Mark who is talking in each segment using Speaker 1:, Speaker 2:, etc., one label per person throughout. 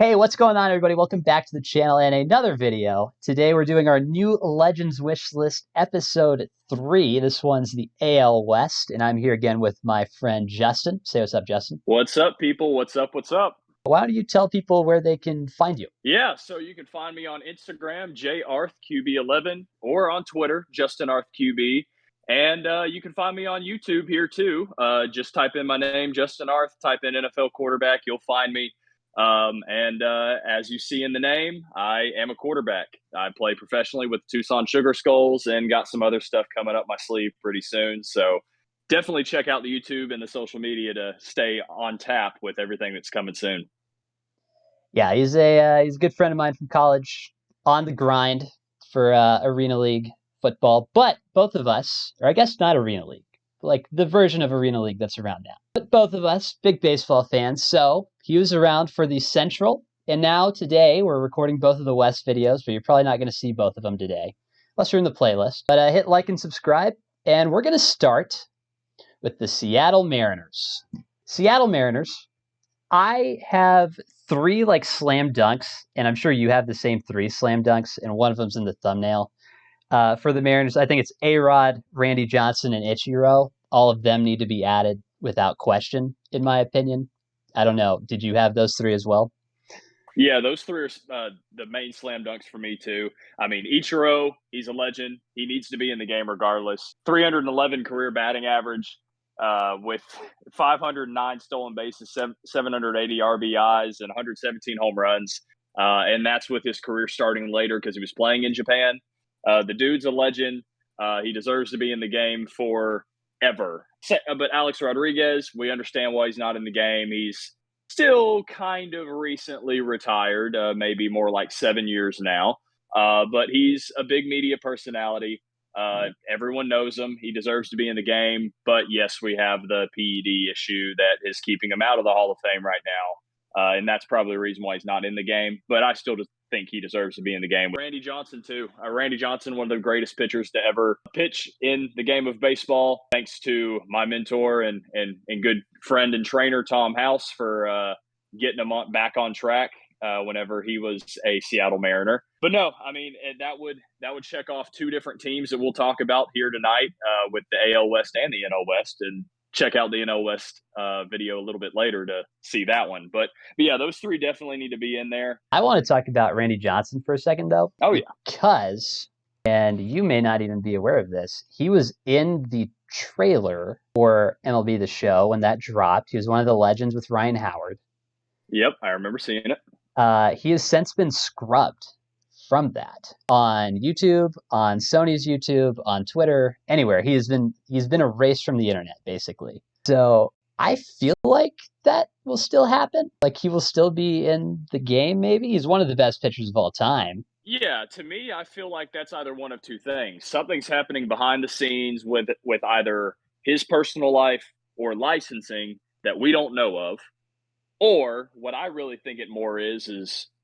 Speaker 1: Hey, what's going on, everybody? Welcome back to the channel and another video. Today we're doing our new Legends Wish List, episode 3. This one's the AL West, and I'm here again with my friend Justin. Say what's up, Justin.
Speaker 2: What's up, people? What's up? What's up?
Speaker 1: Why don't you tell people where they can find you?
Speaker 2: Yeah, so you can find me on Instagram, jarthqb11, or on Twitter, justinarthqb. And you can find me on YouTube here too. Just type in my name, Justin Arth, type in NFL quarterback, you'll find me. As you see in the name, I am a quarterback. I play professionally with Tucson Sugar Skulls and got some other stuff coming up my sleeve pretty soon. So definitely check out the YouTube and the social media to stay on tap with everything that's coming soon.
Speaker 1: Yeah, he's a good friend of mine from college, on the grind for Arena League football. But both of us, or I guess not Arena League, like the version of Arena League that's around now. But both of us, big baseball fans. So he was around for the Central, and now today we're recording both of the West videos, but you're probably not going to see both of them today, unless you're in the playlist. But hit like and subscribe, and we're going to start with the Seattle Mariners. Seattle Mariners. I have 3 like slam dunks, and I'm sure you have the same 3 slam dunks, and one of them's in the thumbnail. For the Mariners, I think it's A-Rod, Randy Johnson, and Ichiro. All of them need to be added without question, in my opinion. I don't know. Did you have those 3 as well?
Speaker 2: Yeah, those 3 are the main slam dunks for me too. I mean, Ichiro, he's a legend. He needs to be in the game regardless. 311 career batting average, with 509 stolen bases, 780 RBIs, and 117 home runs. And that's with his career starting later because he was playing in Japan. The dude's a legend. He deserves to be in the game forever. But Alex Rodriguez, we understand why he's not in the game. He's still kind of recently retired, maybe more like 7 years now. But he's a big media personality. Everyone knows him. He deserves to be in the game. But yes, we have the PED issue that is keeping him out of the Hall of Fame right now. And that's probably the reason why he's not in the game. But I still just think he deserves to be in the game. Randy Johnson, too. Randy Johnson, one of the greatest pitchers to ever pitch in the game of baseball. Thanks to my mentor and good friend and trainer, Tom House, for getting him back on track whenever he was a Seattle Mariner. But no, I mean, that would check off 2 different teams that we'll talk about here tonight with the AL West and the NL West. And check out the NL West video a little bit later to see that one. But yeah, those 3 definitely need to be in there.
Speaker 1: I want to talk about Randy Johnson for a second, though.
Speaker 2: Oh, yeah.
Speaker 1: Because, and you may not even be aware of this, he was in the trailer for MLB The Show when that dropped. He was one of the legends with Ryan Howard.
Speaker 2: Yep, I remember seeing it.
Speaker 1: He has since been scrubbed from that on YouTube, on Sony's YouTube, on Twitter, anywhere. He's been erased from the internet, basically. So I feel like that will still happen. Like he will still be in the game, maybe. He's one of the best pitchers of all time.
Speaker 2: Yeah, to me, I feel like that's either one of 2 things. Something's happening behind the scenes with either his personal life or licensing that we don't know of. Or what I really think it more is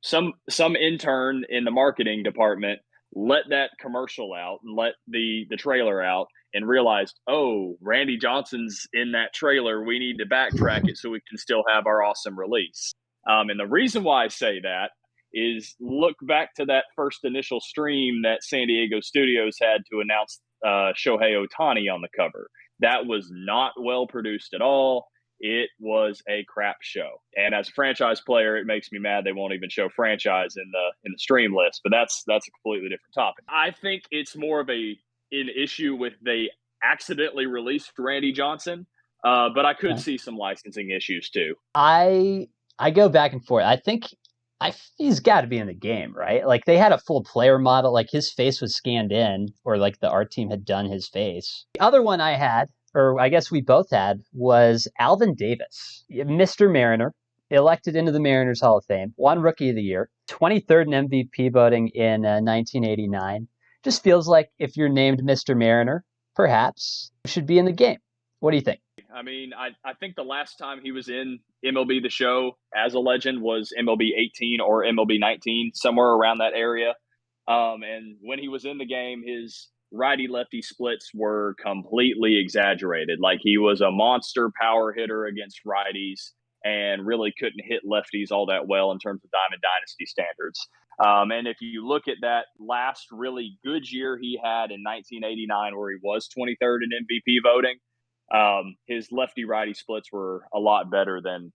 Speaker 2: some intern in the marketing department let that commercial out and let the trailer out and realized, oh, Randy Johnson's in that trailer. We need to backtrack it so we can still have our awesome release. And the reason why I say that is look back to that first initial stream that San Diego Studios had to announce Shohei Ohtani on the cover. That was not well produced at all. It was a crap show. And as a franchise player, it makes me mad they won't even show franchise in the stream list. But that's a completely different topic. I think it's more of an issue with they accidentally released Randy Johnson, but I could see some licensing issues too.
Speaker 1: I go back and forth. I think he's got to be in the game, right? Like they had a full player model, like his face was scanned in, or like the art team had done his face. The other one I had, or I guess we both had, was Alvin Davis, Mr. Mariner, elected into the Mariners Hall of Fame, won Rookie of the Year, 23rd in MVP voting in 1989. Just feels like if you're named Mr. Mariner, perhaps you should be in the game. What do you think?
Speaker 2: I mean, I think the last time he was in MLB The Show as a legend was MLB 18 or MLB 19, somewhere around that area. And when he was in the game, his righty-lefty splits were completely exaggerated. Like he was a monster power hitter against righties, and really couldn't hit lefties all that well in terms of Diamond Dynasty standards. And if you look at that last really good year he had in 1989, where he was 23rd in MVP voting, his lefty righty splits were a lot better than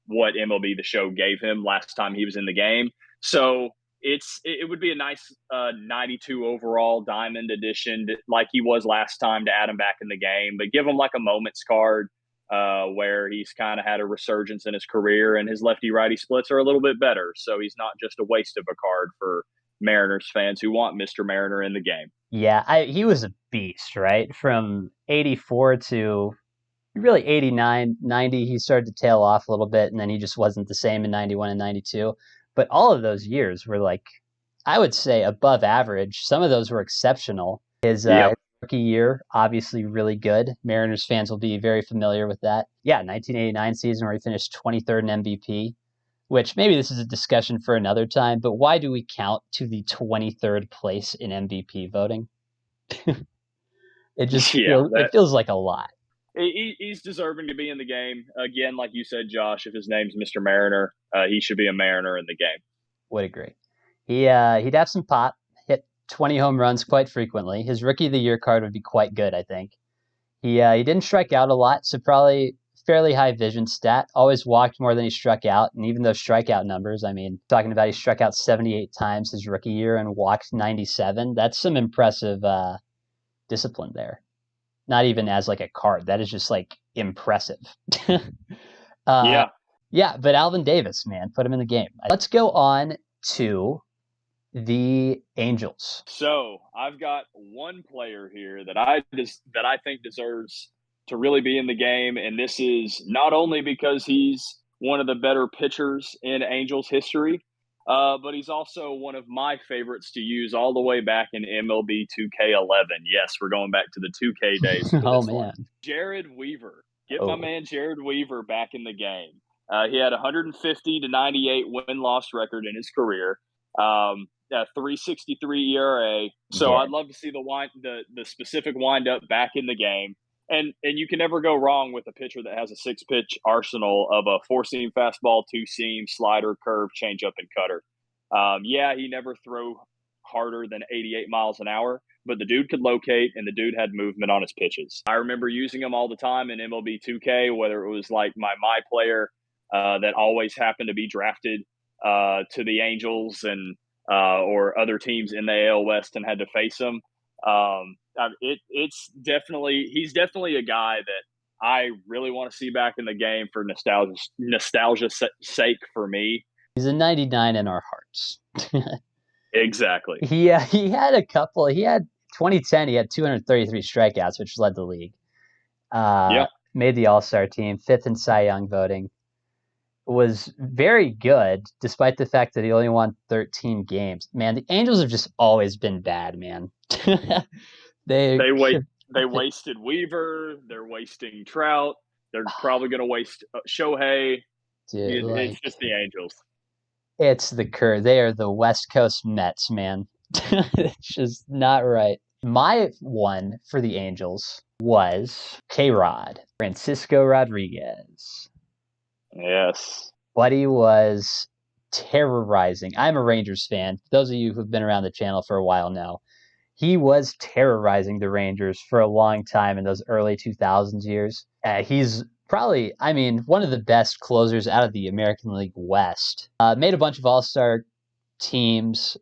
Speaker 2: what MLB The Show gave him last time he was in the game. So it would be a nice 92 overall diamond edition, like he was last time, to add him back in the game, but give him like a moments card where he's kind of had a resurgence in his career and his lefty righty splits are a little bit better. So he's not just a waste of a card for Mariners fans who want Mr. Mariner in the game.
Speaker 1: Yeah, he was a beast, right? From 84 to really 89, 90, he started to tail off a little bit, and then he just wasn't the same in 91 and 92. But all of those years were like, I would say, above average. Some of those were exceptional. His rookie year, obviously really good. Mariners fans will be very familiar with that. Yeah, 1989 season where he finished 23rd in MVP, which maybe this is a discussion for another time, but why do we count to the 23rd place in MVP voting? It just it feels like a lot.
Speaker 2: He's deserving to be in the game. Again, like you said, Josh, if his name's Mr. Mariner, he should be a Mariner in the game.
Speaker 1: Would agree. He'd have some pop, hit 20 home runs quite frequently. His Rookie of the Year card would be quite good, I think. He didn't strike out a lot, so probably fairly high vision stat. Always walked more than he struck out, and even those strikeout numbers, I mean, talking about he struck out 78 times his rookie year and walked 97. That's some impressive discipline there. Not even as like a card. That is just like impressive. Yeah, but Alvin Davis, man, put him in the game. Let's go on to the Angels.
Speaker 2: So I've got one player here that I think deserves to really be in the game, and this is not only because he's one of the better pitchers in Angels history, but he's also one of my favorites to use all the way back in MLB 2K11. Yes, we're going back to the 2K days.
Speaker 1: Oh, man.
Speaker 2: One. Jared Weaver. Get my man Jared Weaver back in the game. He had 150 to 98 win-loss record in his career. 3.63 ERA. So I'd love to see the specific windup back in the game. And you can never go wrong with a pitcher that has a 6-pitch arsenal of a 4-seam fastball, 2-seam, slider, curve, changeup, and cutter. He never threw harder than 88 miles an hour, but the dude could locate and the dude had movement on his pitches. I remember using him all the time in MLB 2K, whether it was like my player that always happened to be drafted to the Angels and or other teams in the AL West and had to face him. He's definitely a guy that I really want to see back in the game for nostalgia's sake for me.
Speaker 1: He's a 99 in our hearts.
Speaker 2: Exactly.
Speaker 1: He had a couple. He had 2010. He had 233 strikeouts, which led the league. Made the All-Star team, 5th in Cy Young voting. Was very good, despite the fact that he only won 13 games. Man, the Angels have just always been bad, man. They
Speaker 2: wasted Weaver. They're wasting Trout. They're probably going to waste Shohei.
Speaker 1: Dude,
Speaker 2: it's just the Angels.
Speaker 1: It's the curve. They are the West Coast Mets, man. It's just not right. My one for the Angels was K-Rod, Francisco Rodriguez.
Speaker 2: Yes.
Speaker 1: Buddy was terrorizing. I'm a Rangers fan. Those of you who've been around the channel for a while now, he was terrorizing the Rangers for a long time in those early 2000s years. He's probably, one of the best closers out of the American League West. Made a bunch of all-star teams,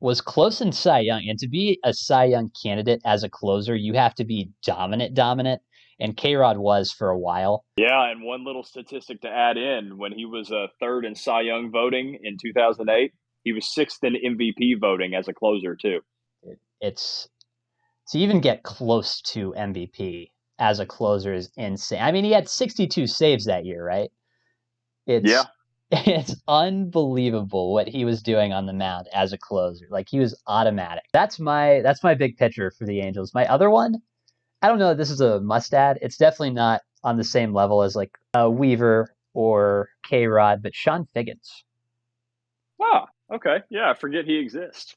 Speaker 1: was close in Cy Young. And to be a Cy Young candidate as a closer, you have to be dominant. And K-Rod was for a while.
Speaker 2: Yeah, and one little statistic to add in, when he was third in Cy Young voting in 2008, he was 6th in MVP voting as a closer, too.
Speaker 1: It's to even get close to MVP as a closer is insane. He had 62 saves that year, right? It's unbelievable what he was doing on the mound as a closer. Like, he was automatic. That's my big pitcher for the Angels. My other one, I don't know if this is a must add. It's definitely not on the same level as like Weaver or K-Rod, but Sean Figgins.
Speaker 2: Ah, okay. Yeah, I forget he exists.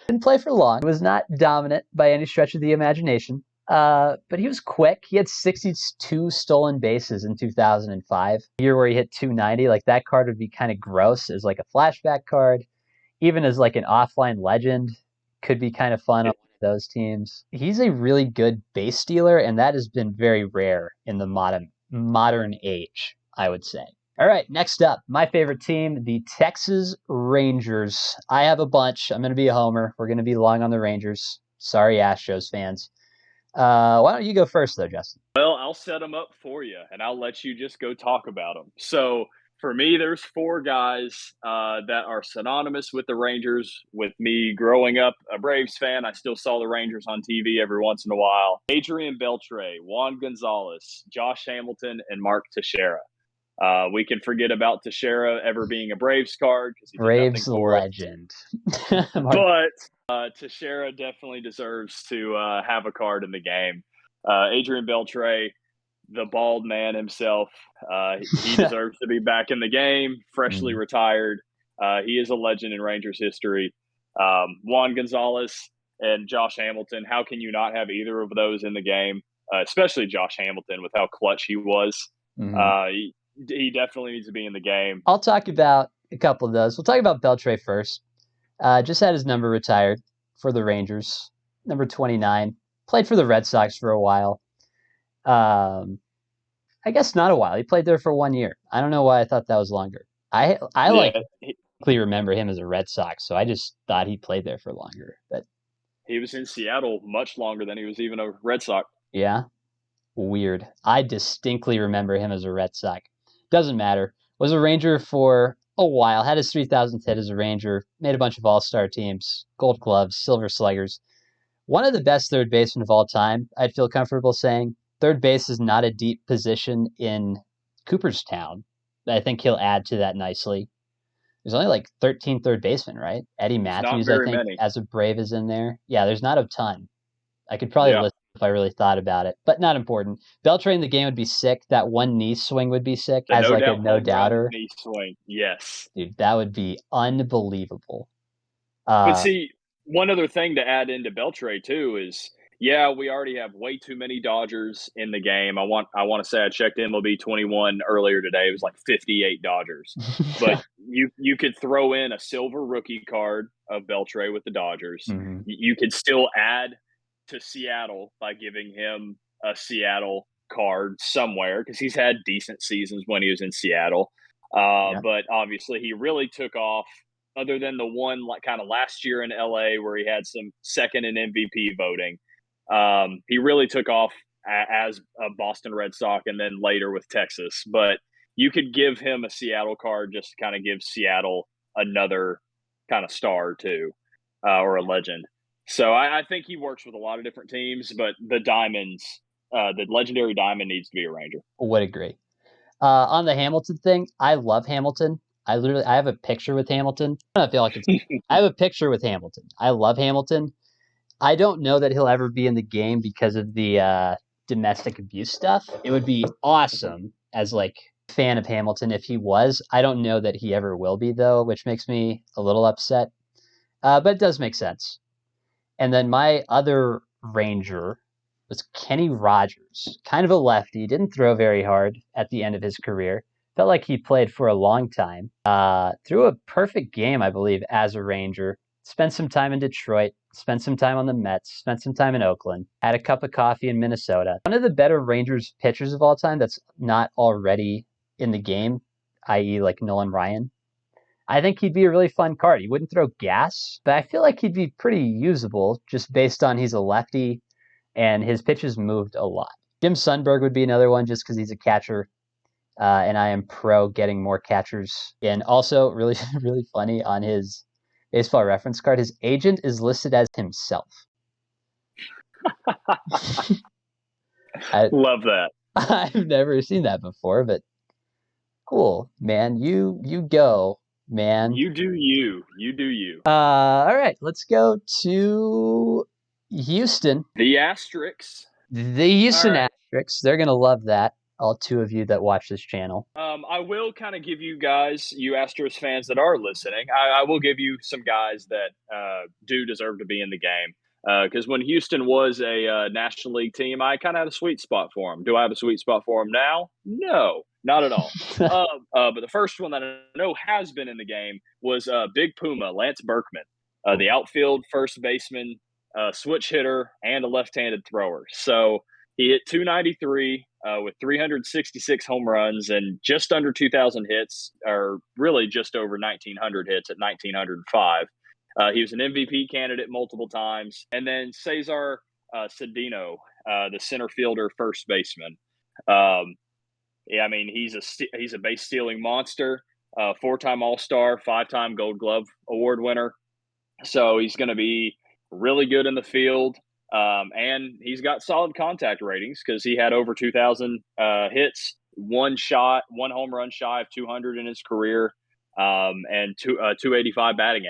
Speaker 1: Didn't play for long. Was not dominant by any stretch of the imagination. But he was quick. He had 62 stolen bases in 2005. A year where he hit 290. Like that card would be kind of gross as like a flashback card. Even as like an offline legend, could be kind of fun on one of those teams. He's a really good base stealer, and that has been very rare in the modern age, I would say. All right, next up, my favorite team, the Texas Rangers. I have a bunch. I'm going to be a homer. We're going to be long on the Rangers. Sorry, Astros fans. Why don't you go first, though, Justin?
Speaker 2: Well, I'll set them up for you, and I'll let you just go talk about them. So for me, there's four guys that are synonymous with the Rangers. With me growing up a Braves fan, I still saw the Rangers on TV every once in a while. Adrian Beltre, Juan Gonzalez, Josh Hamilton, and Mark Teixeira. We can forget about Teixeira ever being a Braves card because he did nothing
Speaker 1: Braves
Speaker 2: for us.
Speaker 1: legend.
Speaker 2: But Teixeira definitely deserves to have a card in the game. Adrian Beltre, the bald man himself, he deserves to be back in the game, freshly retired. He is a legend in Rangers history. Juan Gonzalez and Josh Hamilton, how can you not have either of those in the game? Especially Josh Hamilton with how clutch he was. He definitely needs to be in the game.
Speaker 1: I'll talk about a couple of those. We'll talk about Beltre first. Just had his number retired for the Rangers, number 29. Played for the Red Sox for a while. I guess not a while. He played there for 1 year. I don't know why I thought that was longer. I remember him as a Red Sox, so I just thought he played there for longer. But
Speaker 2: he was in Seattle much longer than he was even a Red Sox.
Speaker 1: Yeah, weird. I distinctly remember him as a Red Sox. Doesn't matter. Was a Ranger for a while. Had his 3,000th hit as a Ranger. Made a bunch of All-Star teams. Gold Gloves, Silver Sluggers. One of the best third basemen of all time, I'd feel comfortable saying. Third base is not a deep position in Cooperstown. I think he'll add to that nicely. There's only like 13 third basemen, right? Eddie Matthews, I think,
Speaker 2: many.
Speaker 1: as a Brave is in there. Yeah, there's not a ton. I could probably list if I really thought about it, but not important. Beltre in the game would be sick. That one knee swing would be sick as like a no doubter.
Speaker 2: Knee swing, yes,
Speaker 1: dude, that would be unbelievable.
Speaker 2: But see, one other thing to add into Beltre too is, yeah, we already have way too many Dodgers in the game. I want to say I checked MLB 21 earlier today. It was like 58 Dodgers. But you could throw in a silver rookie card of Beltre with the Dodgers.
Speaker 1: Mm-hmm.
Speaker 2: You could still add to Seattle by giving him a Seattle card somewhere because he's had decent seasons when he was in Seattle. But obviously he really took off, other than the one like kind of last year in LA where he had some second in MVP voting. He really took off as a Boston Red Sox and then later with Texas. But you could give him a Seattle card just to kind of give Seattle another kind of star too, or a legend. So I think he works with a lot of different teams, but the Diamonds, the legendary Diamond needs to be a Ranger.
Speaker 1: Would agree. On the Hamilton thing, I love Hamilton. I have a picture with Hamilton. I don't feel like I have a picture with Hamilton. I love Hamilton. I don't know that he'll ever be in the game because of the domestic abuse stuff. It would be awesome as like fan of Hamilton if he was. I don't know that he ever will be though, which makes me a little upset. But it does make sense. And then my other Ranger was Kenny Rogers, kind of a lefty, didn't throw very hard at the end of his career. Felt like he played for a long time. Threw a perfect game, I believe, as a Ranger. Spent some time in Detroit, spent some time on the Mets, spent some time in Oakland, had a cup of coffee in Minnesota. One of the better Rangers pitchers of all time that's not already in the game, i.e. like Nolan Ryan. I think he'd be a really fun card. He wouldn't throw gas, but I feel like he'd be pretty usable just based on he's a lefty and his pitches moved a lot. Jim Sundberg would be another one just because he's a catcher, and I am pro getting more catchers in. Also, really, really funny on his baseball reference card, his agent is listed as himself.
Speaker 2: I love that.
Speaker 1: I've never seen that before, but cool, man. You go. Man.
Speaker 2: You do you. You do you.
Speaker 1: All right, let's go to Houston.
Speaker 2: The Asterix.
Speaker 1: The Houston Asterix. They're going to love that, all two of you that watch this channel.
Speaker 2: I will kind of give you guys, you Astros fans that are listening, I will give you some guys that do deserve to be in the game. Because when Houston was a National League team, I kind of had a sweet spot for him. Do I have a sweet spot for him now? No, not at all. But the first one that I know has been in the game was Big Puma, Lance Berkman, the outfield first baseman, switch hitter, and a left-handed thrower. So he hit 293 with 366 home runs and just under 2,000 hits, or really just over 1,900 hits at 1,905. He was an MVP candidate multiple times. And then Cesar Cedeno, the center fielder, first baseman. Yeah, I mean, he's a base stealing monster, 4-time All-Star, 5-time Gold Glove Award winner. So he's going to be really good in the field. And he's got solid contact ratings because he had over 2,000 hits, one home run shy of 200 in his career, and 285 batting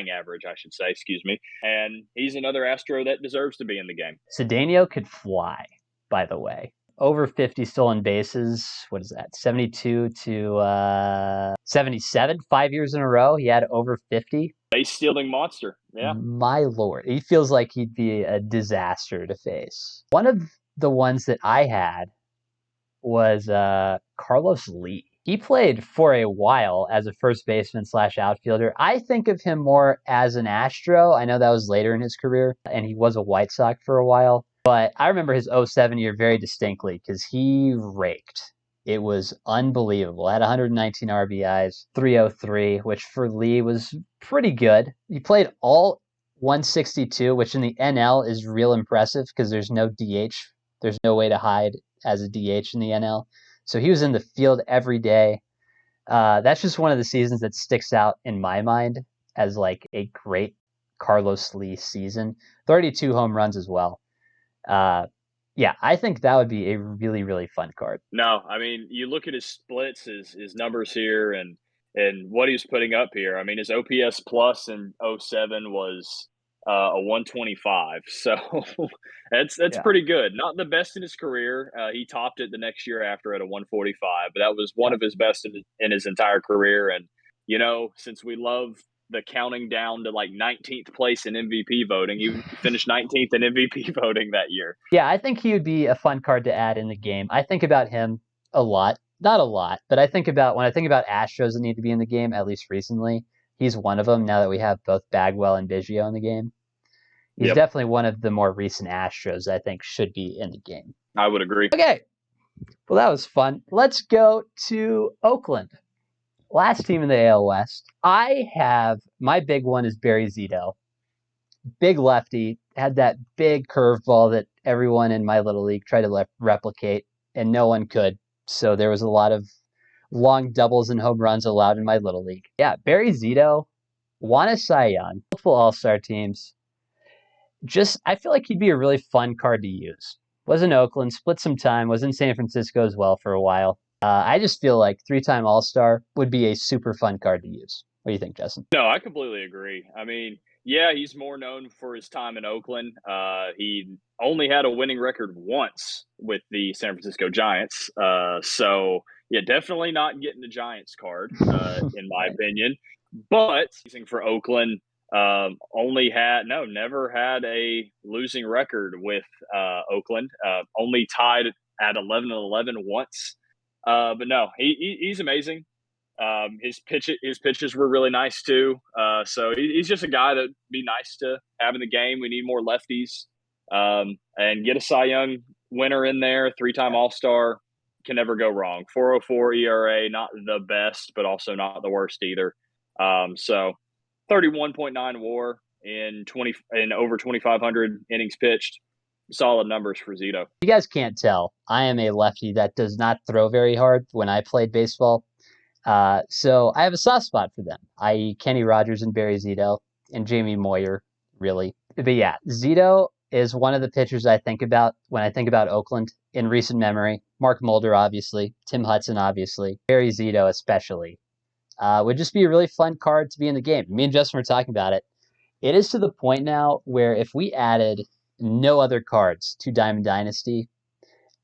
Speaker 2: average, I should say, excuse me. And he's another Astro that deserves to be in the game.
Speaker 1: Cedeno could fly, by the way. Over 50 stolen bases. What is that? 72 to 77. 5 years in a row, he had over 50.
Speaker 2: Base stealing monster. Yeah.
Speaker 1: My lord. He feels like he'd be a disaster to face. One of the ones that I had was Carlos Lee. He played for a while as a first baseman / outfielder. I think of him more as an Astro. I know that was later in his career, and he was a White Sox for a while. But I remember his 07 year very distinctly because he raked. It was unbelievable. Had 119 RBIs, 303, which for Lee was pretty good. He played all 162, which in the NL is real impressive because there's no DH. There's no way to hide as a DH in the NL. So he was in the field every day. That's just one of the seasons that sticks out in my mind as like a great Carlos Lee season. 32 home runs as well. Yeah, I think that would be a really, really fun card.
Speaker 2: No, I mean, you look at his splits, his numbers here, and what he was putting up here. I mean, his OPS plus in 07 was a 125. So that's pretty good. Not the best in his career. He topped it the next year after at a 145, but that was one of his best in his entire career. And, you know, since we love the counting down to like 19th place in MVP voting, he finished 19th in MVP voting that year.
Speaker 1: Yeah, I think he would be a fun card to add in the game. I think about him a lot. Not a lot, but when I think about Astros that need to be in the game, at least recently, he's one of them now that we have both Bagwell and Biggio in the game. He's definitely one of the more recent Astros I think should be in the game.
Speaker 2: I would agree.
Speaker 1: Okay. Well, that was fun. Let's go to Oakland. Last team in the AL West. My big one is Barry Zito. Big lefty, had that big curveball that everyone in my little league tried to replicate, and no one could. So there was a lot of long doubles and home runs allowed in my little league. Yeah, Barry Zito won a Cy Young, multiple All-Star teams. I feel like he'd be a really fun card to use. Was in Oakland, split some time, was in San Francisco as well for a while. I just feel like 3-time All-Star would be a super fun card to use. What do you think, Justin?
Speaker 2: No, I completely agree. I mean, yeah, he's more known for his time in Oakland. He only had a winning record once with the San Francisco Giants. So, yeah, definitely not getting the Giants card, in my opinion. But for Oakland, never had a losing record with Oakland. Only tied at 11-11 once. But no, he's amazing. His pitches were really nice too. So he's just a guy that'd be nice to have in the game. We need more lefties, and get a Cy Young winner in there. 3-time All-Star, can never go wrong. 4.04 ERA, not the best, but also not the worst either. So 31.9 WAR in over 2,500 innings pitched. Solid numbers for Zito.
Speaker 1: You guys can't tell, I am a lefty that does not throw very hard when I played baseball. So I have a soft spot for them, i.e. Kenny Rogers and Barry Zito and Jamie Moyer, really. But yeah, Zito is one of the pitchers I think about when I think about Oakland in recent memory. Mark Mulder, obviously. Tim Hudson, obviously. Barry Zito, especially. Would just be a really fun card to be in the game. Me and Justin were talking about it. It is to the point now where if we added no other cards to Diamond Dynasty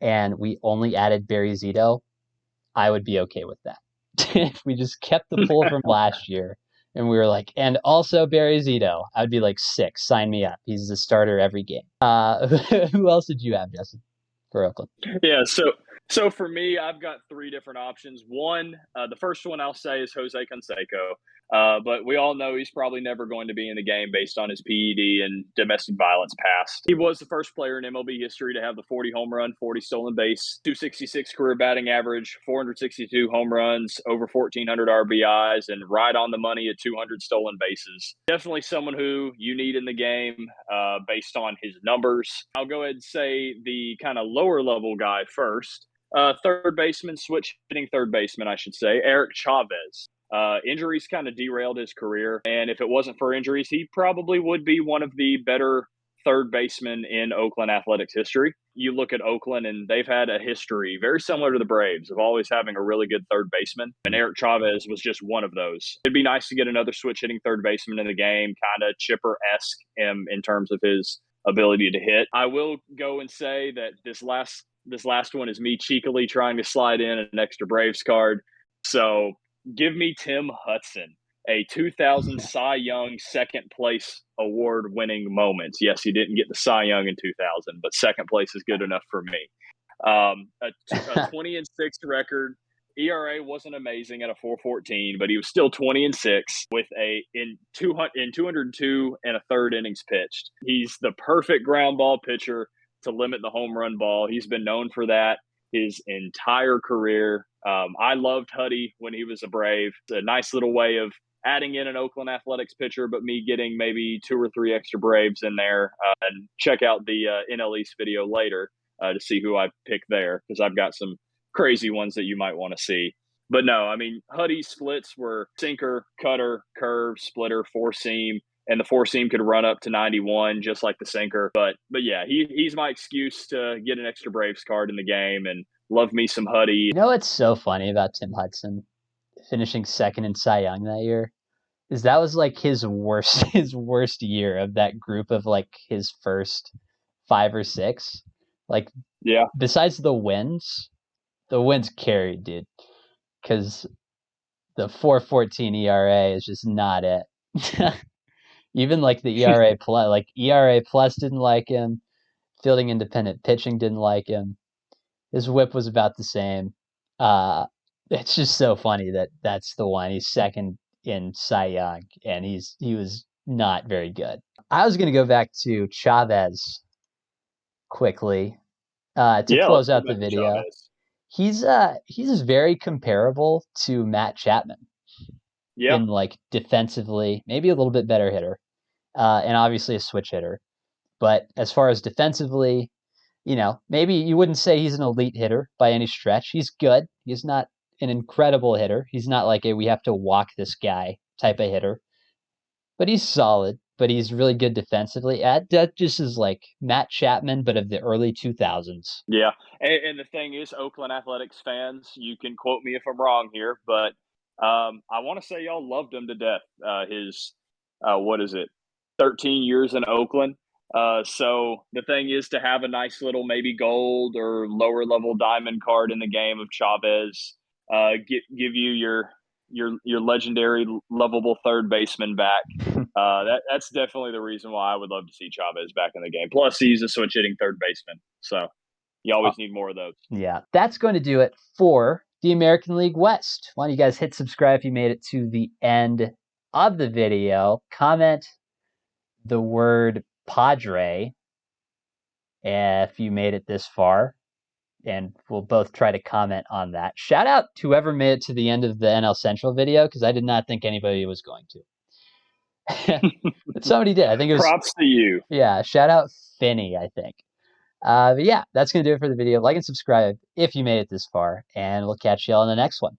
Speaker 1: and we only added Barry Zito, I would be okay with that. If we just kept the pool from last year And we were like, and also Barry Zito. I'd be like, sick. Sign me up. He's the starter every game. Who else did you have, Justin, for Oakland?
Speaker 2: Yeah, so for me, I've got three different options. One, the first one I'll say is Jose Canseco, but we all know he's probably never going to be in the game based on his PED and domestic violence past. He was the first player in MLB history to have the 40 home run, 40 stolen base, 266 career batting average, 462 home runs, over 1,400 RBIs, and right on the money at 200 stolen bases. Definitely someone who you need in the game based on his numbers. I'll go ahead and say the kind of lower level guy first. Third baseman, switch hitting third baseman, I should say, Eric Chavez. Injuries kind of derailed his career, and if it wasn't for injuries, he probably would be one of the better third basemen in Oakland athletics history. You look at Oakland, and they've had a history very similar to the Braves of always having a really good third baseman, and Eric Chavez was just one of those. It'd be nice to get another switch hitting third baseman in the game, kind of Chipper-esque in terms of his ability to hit. I will go and say that this last one is me cheekily trying to slide in an extra Braves card. So give me Tim Hudson, a 2000 Cy Young second place award winning moments. Yes, he didn't get the Cy Young in 2000, but second place is good enough for me. A 20 and 6 record. ERA wasn't amazing at a 4.14, but he was still 20 and 6 with in 202 and a third innings pitched. He's the perfect ground ball pitcher to limit the home run ball. He's been known for that his entire career. I loved Huddy when he was a Brave. It's a nice little way of adding in an Oakland Athletics pitcher, but me getting maybe 2 or 3 extra Braves in there. And check out the NL East video later to see who I pick there, because I've got some crazy ones that you might want to see. But no, I mean, Huddy's splits were sinker, cutter, curve, splitter, four seam, and the four seam could run up to 91 just like the sinker. But yeah, he's my excuse to get an extra Braves card in the game and love me some Huddy.
Speaker 1: You know what's so funny about Tim Hudson finishing second in Cy Young that year is that was like his worst year of that group of like his first 5 or 6. Like,
Speaker 2: Yeah,
Speaker 1: besides the wins carried, dude, because the 4.14 ERA is just not it. Even like the ERA plus didn't like him. Fielding independent pitching didn't like him. His whip was about the same. It's just so funny that that's the one. He's second in Cy Young, and he was not very good. I was going to go back to Chavez quickly to close out the video. He's very comparable to Matt Chapman.
Speaker 2: Yeah.
Speaker 1: In like defensively, maybe a little bit better hitter, and obviously a switch hitter. But as far as defensively, maybe you wouldn't say he's an elite hitter by any stretch. He's good. He's not an incredible hitter. He's not like a we have to walk this guy type of hitter. But he's solid. But he's really good defensively. That just is like Matt Chapman, but of the early 2000s.
Speaker 2: Yeah. And the thing is, Oakland Athletics fans, you can quote me if I'm wrong here, but I want to say y'all loved him to death. His, 13 years in Oakland. So the thing is to have a nice little maybe gold or lower level diamond card in the game of Chavez, give you your legendary lovable third baseman back. That's definitely the reason why I would love to see Chavez back in the game. Plus, he's a switch hitting third baseman, so you always need more of those.
Speaker 1: Yeah, that's going to do it for the American League West. Why don't you guys hit subscribe if you made it to the end of the video? Comment the word Padre if you made it this far, and we'll both try to comment on that. Shout out to whoever made it to the end of the NL Central video, because I did not think anybody was going to. But somebody did. I think it was
Speaker 2: props to you.
Speaker 1: Yeah, shout out Finney, I think. But yeah, that's going to do it for the video. Like and subscribe if you made it this far, and we'll catch y'all in the next one.